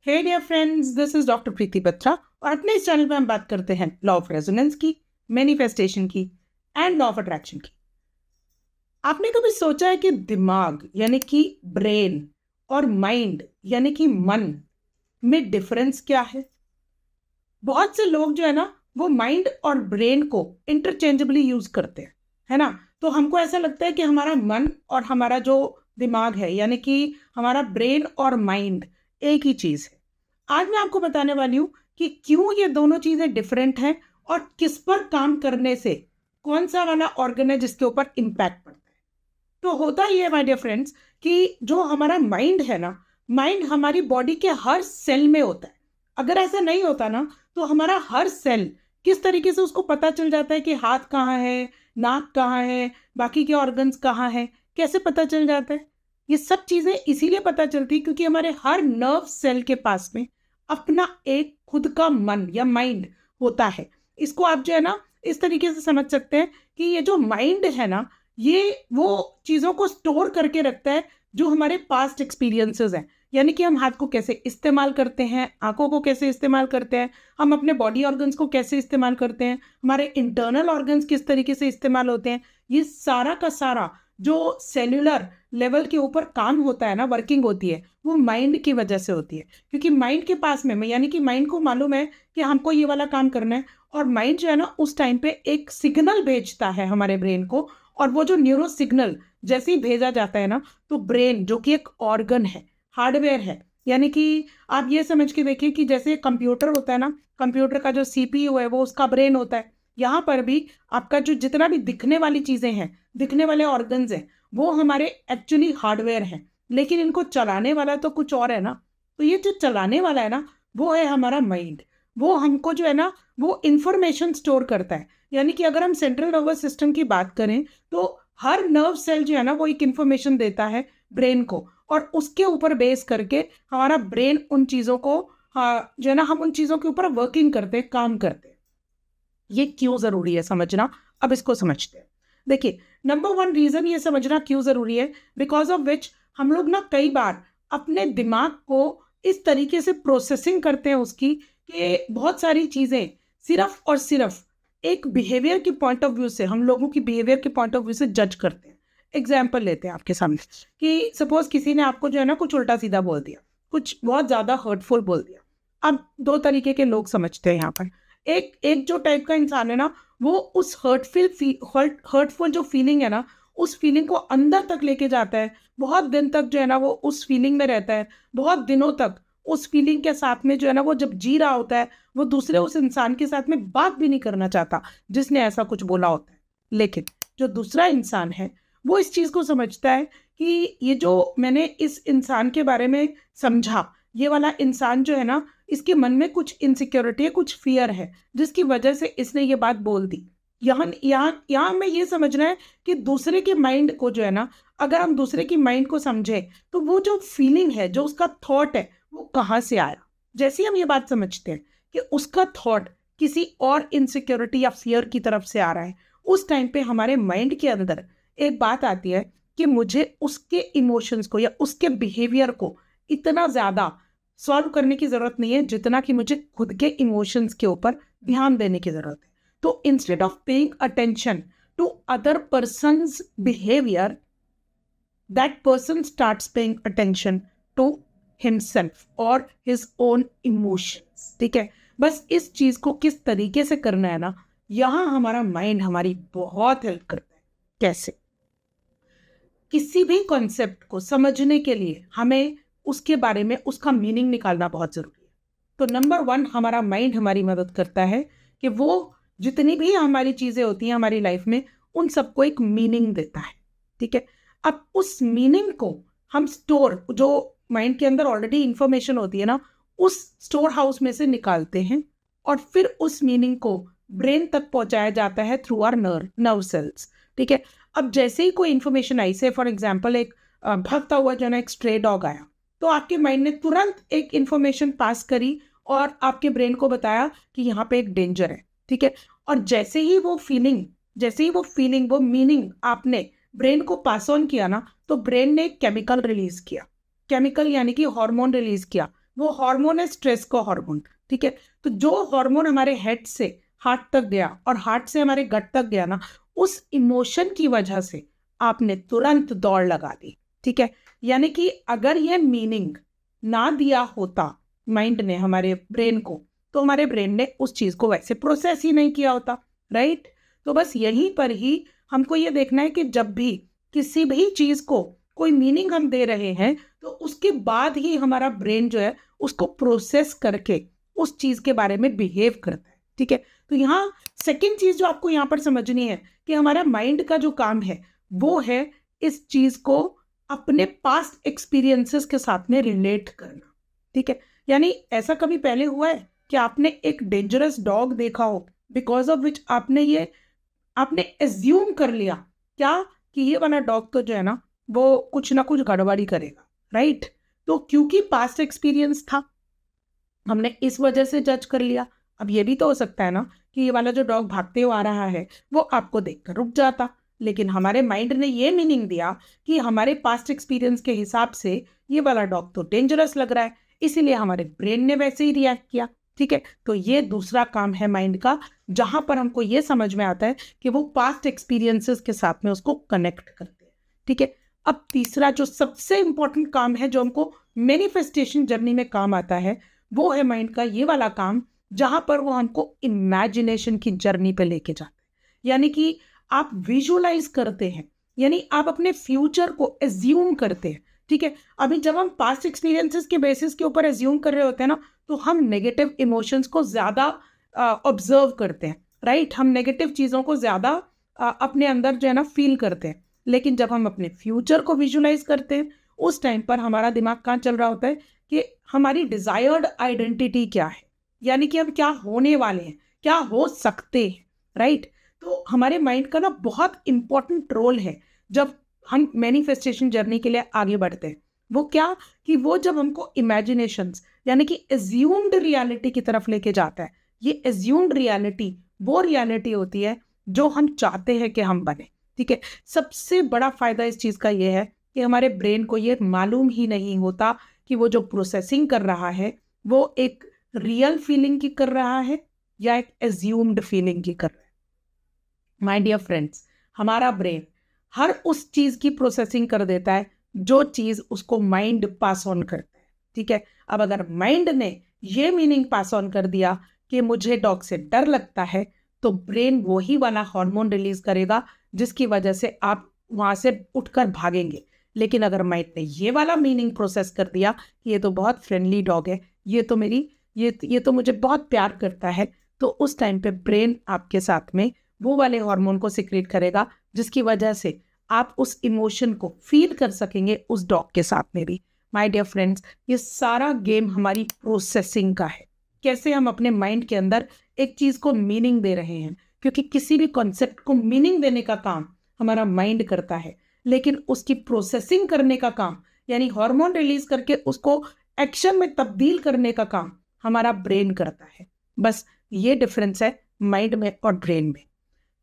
Hey dear friends, this is doctor Preeti Batra और अपने इस चैनल पे हम बात करते हैं लॉ ऑफ रेजोनेंस की, मैनिफेस्टेशन की एंड लॉ ऑफ अट्रैक्शन की। आपने कभी सोचा है कि दिमाग यानी कि ब्रेन और माइंड यानी कि मन में डिफरेंस क्या है? बहुत से लोग जो है ना वो माइंड और ब्रेन को इंटरचेंजेबली यूज करते हैं, है ना। तो हमको ऐसा लगता है कि हमारा मन और हमारा जो दिमाग है यानी कि हमारा ब्रेन और माइंड एक ही चीज है। आज मैं आपको बताने वाली हूँ कि क्यों ये दोनों चीजें डिफरेंट हैं और किस पर काम करने से कौन सा वाला ऑर्गन है जिसके ऊपर इम्पैक्ट पड़ता है। तो होता ही है माय डियर फ्रेंड्स कि जो हमारा माइंड है ना, माइंड हमारी बॉडी के हर सेल में होता है। अगर ऐसा नहीं होता ना तो हमारा हर सेल किस तरीके से उसको पता चल जाता है कि हाथ कहाँ है, नाक कहाँ है, बाकी के ऑर्गन्स कहाँ है, कैसे पता चल जाता है? ये सब चीजें इसीलिए पता चलती क्योंकि हमारे हर नर्व सेल के पास में अपना एक खुद का मन या माइंड होता है। इसको आप जो है ना इस तरीके से समझ सकते हैं कि ये जो माइंड है ना, ये वो चीज़ों को स्टोर करके रखता है जो हमारे पास्ट एक्सपीरियंसेस हैं। यानी कि हम हाथ को कैसे इस्तेमाल करते हैं, आंखों को कैसे इस्तेमाल करते हैं, हम अपने बॉडी ऑर्गन्स को कैसे इस्तेमाल करते हैं, हमारे इंटरनल ऑर्गन्स किस तरीके से इस्तेमाल होते हैं, ये सारा का सारा जो सेल्यूलर लेवल के ऊपर काम होता है ना, वर्किंग होती है, वो माइंड की वजह से होती है। क्योंकि माइंड के पास में यानी कि माइंड को मालूम है कि हमको ये वाला काम करना है और माइंड जो है ना उस टाइम पे एक सिग्नल भेजता है हमारे ब्रेन को। और वो जो न्यूरो सिग्नल जैसे ही भेजा जाता है ना तो ब्रेन जो कि एक ऑर्गन है, हार्डवेयर है, यानी कि आप ये समझ के देखिए कि जैसे कंप्यूटर होता है ना, कंप्यूटर का जो सीपीयू है वो उसका ब्रेन होता है। यहाँ पर भी आपका जो जितना भी दिखने वाली चीज़ें हैं, दिखने वाले ऑर्गन्स हैं, वो हमारे एक्चुअली हार्डवेयर हैं, लेकिन इनको चलाने वाला तो कुछ और है ना। तो ये जो चलाने वाला है ना वो है हमारा माइंड। वो हमको जो है ना वो इंफॉर्मेशन स्टोर करता है। यानी कि अगर हम सेंट्रल नर्वस सिस्टम की बात करें तो हर नर्व सेल जो है ना वो एक इंफॉर्मेशन देता है ब्रेन को, और उसके ऊपर बेस करके हमारा ब्रेन उन चीज़ों को, हाँ, जो है ना हम उन चीज़ों के ऊपर वर्किंग करते हैं, काम करते हैं। ये क्यों ज़रूरी है समझना, अब इसको समझते हैं। देखिए, नंबर वन रीज़न ये समझना क्यों ज़रूरी है, बिकॉज ऑफ विच हम लोग ना कई बार अपने दिमाग को इस तरीके से प्रोसेसिंग करते हैं उसकी कि बहुत सारी चीज़ें सिर्फ और सिर्फ एक बिहेवियर के पॉइंट ऑफ व्यू से, हम लोगों की बिहेवियर के पॉइंट ऑफ व्यू से जज करते हैं। एग्जाम्पल लेते हैं आपके सामने कि सपोज किसी ने आपको जो है ना कुछ उल्टा सीधा बोल दिया, कुछ बहुत ज़्यादा हर्टफुल बोल दिया। अब दो तरीके के लोग समझते हैं यहाँ पर। एक एक जो टाइप का इंसान है ना वो उस हर्टफुल जो फीलिंग है ना, उस फीलिंग को अंदर तक लेके जाता है, बहुत दिन तक जो है ना वो उस फीलिंग में रहता है, बहुत दिनों तक उस फीलिंग के साथ में जो है ना वो जब जी रहा होता है, वो दूसरे उस इंसान के साथ में बात भी नहीं करना चाहता जिसने ऐसा कुछ बोला होता है। लेकिन जो दूसरा इंसान है वो इस चीज़ को समझता है कि ये जो मैंने इस इंसान के बारे में समझा, ये वाला इंसान जो है ना इसके मन में कुछ इनसिक्योरिटी है, कुछ फियर है, जिसकी वजह से इसने ये बात बोल दी। यहाँ में ये समझना है कि दूसरे के माइंड को जो है ना, अगर हम दूसरे की माइंड को समझे तो वो जो फीलिंग है, जो उसका थॉट है, वो कहाँ से आया। जैसे हम ये बात समझते हैं कि उसका थॉट किसी और इनसिक्योरिटी या फियर की तरफ से आ रहा है, उस टाइम पे हमारे माइंड के अंदर एक बात आती है कि मुझे उसके इमोशंस को या उसके बिहेवियर को इतना ज़्यादा सॉल्व करने की ज़रूरत नहीं है जितना कि मुझे खुद के इमोशंस के ऊपर ध्यान देने की ज़रूरत है। तो instead of paying attention to other person's behaviour, that person starts paying attention to himself और हिज ओन इमोशंस। ठीक है, बस इस चीज़ को किस तरीके से करना है ना, यहाँ हमारा माइंड हमारी बहुत हेल्प करता है। कैसे? किसी भी कॉन्सेप्ट को समझने के लिए हमें उसके बारे में उसका मीनिंग निकालना बहुत ज़रूरी है। तो नंबर वन, हमारा माइंड हमारी मदद करता है कि वो जितनी भी हमारी चीज़ें होती हैं हमारी लाइफ में, उन सबको एक मीनिंग देता है। ठीक है, अब उस मीनिंग को हम स्टोर, जो माइंड के अंदर ऑलरेडी इंफॉर्मेशन होती है ना, उस स्टोर हाउस में से निकालते हैं और फिर उस मीनिंग को ब्रेन तक पहुंचाया जाता है थ्रू आवर नर्व सेल्स। ठीक है, अब जैसे ही कोई इन्फॉर्मेशन आई, से फॉर एग्जाम्पल एक भागता हुआ जो ना एक स्ट्रे डॉग आया, तो आपके माइंड ने तुरंत एक इन्फॉर्मेशन पास करी और आपके ब्रेन को बताया कि यहाँ पे एक डेंजर है। ठीक है, और जैसे ही वो फीलिंग, वो मीनिंग आपने ब्रेन को पास ऑन किया ना, तो ब्रेन ने एक केमिकल रिलीज किया। केमिकल यानी कि हार्मोन रिलीज किया, वो हार्मोन है स्ट्रेस का हार्मोन, ठीक है। तो जो हार्मोन हमारे हेड से हार्ट तक गया और हार्ट से हमारे गट तक गया ना, उस इमोशन की वजह से आपने तुरंत दौड़ लगा दी, ठीक है। यानी कि अगर ये मीनिंग ना दिया होता माइंड ने हमारे ब्रेन को, तो हमारे ब्रेन ने उस चीज को वैसे प्रोसेस ही नहीं किया होता, राइट। तो बस यहीं पर ही हमको ये देखना है कि जब भी किसी भी चीज को कोई मीनिंग हम दे रहे हैं, तो उसके बाद ही हमारा ब्रेन जो है उसको प्रोसेस करके उस चीज के बारे में बिहेव करता है, ठीक है। तो यहाँ सेकेंड चीज जो आपको यहाँ पर समझनी है कि हमारा माइंड का जो काम है वो है इस चीज को अपने पास्ट एक्सपीरियंसेस के साथ में रिलेट करना, ठीक है। यानी ऐसा कभी पहले हुआ है कि आपने एक डेंजरस डॉग देखा हो, बिकॉज ऑफ विच आपने एज्यूम कर लिया क्या कि ये वाला डॉग तो जो है ना वो कुछ ना कुछ गड़बड़ी करेगा, राइट। तो क्योंकि पास्ट एक्सपीरियंस था, हमने इस वजह से जज कर लिया। अब ये भी तो हो सकता है ना कि ये वाला जो डॉग भागते हुए आ रहा है वो आपको देखकर रुक जाता, लेकिन हमारे माइंड ने ये मीनिंग दिया कि हमारे पास्ट एक्सपीरियंस के हिसाब से ये वाला डॉग तो डेंजरस लग रहा है, इसीलिए हमारे ब्रेन ने वैसे ही रिएक्ट किया, ठीक है। तो ये दूसरा काम है माइंड का, जहां पर हमको ये समझ में आता है कि वो पास्ट एक्सपीरियंसेस के साथ में उसको कनेक्ट करते हैं, ठीक है। अब तीसरा जो सबसे इंपॉर्टेंट काम है जो हमको मैनिफेस्टेशन जर्नी में काम आता है, वो है माइंड का ये वाला काम, जहां पर वो हमको इमेजिनेशन की जर्नी पे लेके जाते हैं। यानी कि आप विजुअलाइज करते हैं, यानी आप अपने फ्यूचर को एज्यूम करते हैं, ठीक है। अभी जब हम पास्ट एक्सपीरियंसेस के बेसिस के ऊपर एज्यूम कर रहे होते हैं ना, तो हम नेगेटिव इमोशंस को ज्यादा ऑब्जर्व करते हैं, राइट। हम नेगेटिव चीजों को ज्यादा अपने अंदर जो है ना फील करते हैं। लेकिन जब हम अपने फ्यूचर को विजुअलाइज करते हैं, उस टाइम पर हमारा दिमाग कहाँ चल रहा होता है कि हमारी डिजायर्ड आइडेंटिटी क्या है, यानी कि हम क्या होने वाले हैं, क्या हो सकते हैं, राइट। तो हमारे माइंड का ना बहुत इंपॉर्टेंट रोल है जब हम मैनिफेस्टेशन जर्नी के लिए आगे बढ़ते हैं। वो क्या कि वो जब हमको इमेजिनेशंस यानी कि एज्यूम्ड रियलिटी की तरफ लेके जाता है। ये एज्यूम्ड रियलिटी वो रियलिटी होती है जो हम चाहते हैं कि हम बने, ठीक है। सबसे बड़ा फायदा इस चीज का ये है कि हमारे ब्रेन को ये मालूम ही नहीं होता कि वो जो प्रोसेसिंग कर रहा है वो एक रियल फीलिंग की कर रहा है या एक एज्यूम्ड फीलिंग की कर रहा है। माय डियर फ्रेंड्स, हमारा ब्रेन हर उस चीज की प्रोसेसिंग कर देता है जो चीज उसको माइंड पास ऑन करता है, ठीक है। अब अगर माइंड ने ये मीनिंग पास ऑन कर दिया कि मुझे डॉग से डर लगता है, तो ब्रेन वही वाला हार्मोन रिलीज करेगा जिसकी वजह से आप वहां से उठकर भागेंगे। लेकिन अगर माइंड ने ये वाला मीनिंग प्रोसेस कर दिया कि ये तो बहुत फ्रेंडली डॉग है, ये तो मेरी ये तो मुझे बहुत प्यार करता है, तो उस टाइम पे ब्रेन आपके साथ में वो वाले हार्मोन को सिक्रेट करेगा जिसकी वजह से आप उस इमोशन को फील कर सकेंगे उस डॉग के साथ में भी। माय डियर फ्रेंड्स, ये सारा गेम हमारी प्रोसेसिंग का है, कैसे हम अपने माइंड के अंदर एक चीज को मीनिंग दे रहे हैं, क्योंकि किसी भी कॉन्सेप्ट को मीनिंग देने का काम हमारा माइंड करता है, लेकिन उसकी प्रोसेसिंग करने का काम यानी हार्मोन रिलीज करके उसको एक्शन में तब्दील करने का काम हमारा ब्रेन करता है। बस ये डिफरेंस है माइंड में और ब्रेन में।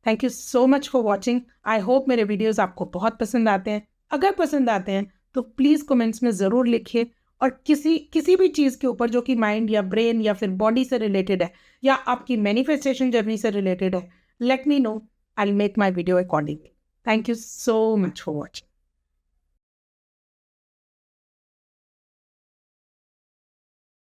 Thank you so much for watching. I hope मेरे वीडियोस आपको बहुत पसंद आते हैं। अगर पसंद आते हैं तो प्लीज़ कमेंट्स में ज़रूर लिखिए, और किसी भी चीज़ के ऊपर जो कि माइंड या ब्रेन या फिर बॉडी से रिलेटेड है या आपकी मैनिफेस्टेशन जर्नी से रिलेटेड है, let me know, I will make my video accordingly. Thank you so much for watching.